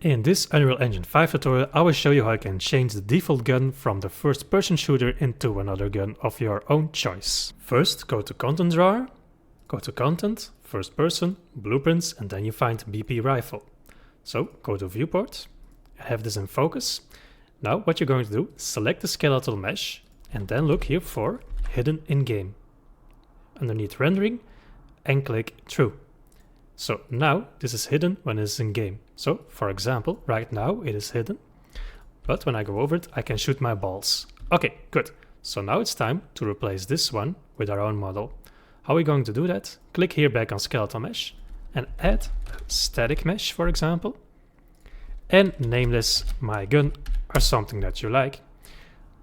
In this Unreal Engine 5 tutorial, I will show you how you can change the default gun from the first-person shooter into another gun of your own choice. First, go to Content Drawer, go to Content, First Person, Blueprints, and then you find BP Rifle. So, go to Viewport, have this in focus. Now what you're going to do, select the skeletal mesh, and then look here for Hidden in-game. Underneath Rendering, and click True. So now this is hidden when it's in game. So for example, right now it is hidden, but when I go over it, I can shoot my balls. Okay, good. So now it's time to replace this one with our own model. How are we going to do that? Click here back on Skeletal Mesh and add Static Mesh, for example, and name this My Gun or something that you like.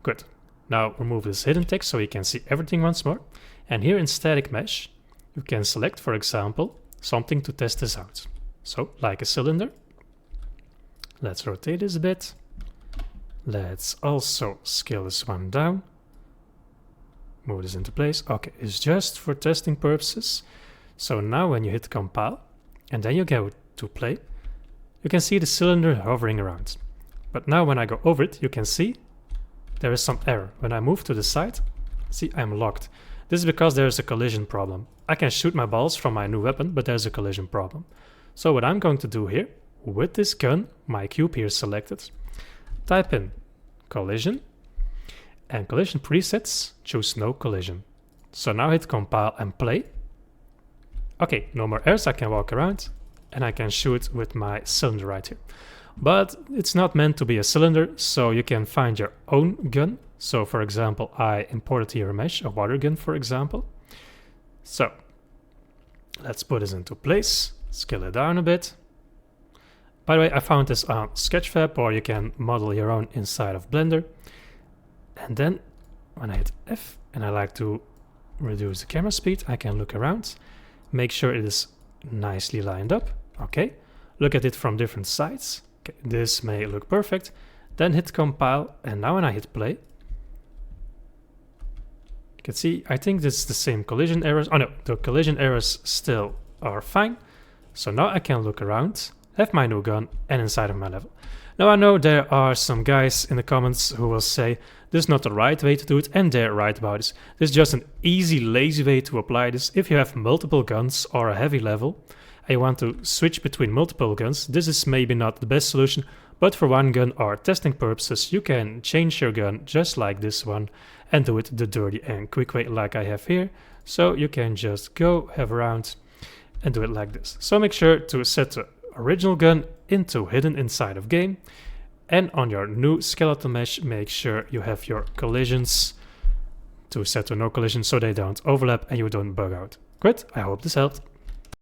Good. Now remove this hidden text so you can see everything once more. And here in Static Mesh, you can select, for example, something to test this out. So, like a cylinder. Let's rotate this a bit. Let's also scale this one down. Move this into place. Okay, it's just for testing purposes. So now when you hit compile and then you go to play, you can see the cylinder hovering around. But now when I go over it, you can see there is some error. When I move to the side, see, I'm locked. This is because there's a collision problem. I can shoot my balls from my new weapon, but there's a collision problem. So what I'm going to do here, with this gun, my cube here selected, type in collision, and collision presets, choose no collision. So now hit compile and play. Okay, no more errors, I can walk around, and I can shoot with my cylinder right here. But it's not meant to be a cylinder, so you can find your own gun. So for example, I imported here a mesh, a water gun for example. So let's put this into place, scale it down a bit. By the way, I found this on Sketchfab, or you can model your own inside of Blender. And then when I hit F and I like to reduce the camera speed, I can look around, make sure it is nicely lined up. Okay, look at it from different sides. Okay, this may look perfect. Then hit compile, and now when I hit play, you can see, I think this is the same collision errors. Oh no, the collision errors still are fine. So now I can look around, have my new gun, and inside of my level. Now I know there are some guys in the comments who will say this is not the right way to do it, and they're right about this. This is just an easy, lazy way to apply this. If you have multiple guns or a heavy level, and you want to switch between multiple guns, this is maybe not the best solution, but for one gun or testing purposes, you can change your gun just like this one and do it the dirty and quick way like I have here. So you can just go, have around and do it like this. So make sure to set the original gun into hidden inside of game. And on your new skeletal mesh, make sure you have your collisions to set to no collision so they don't overlap and you don't bug out. Good, I hope this helped.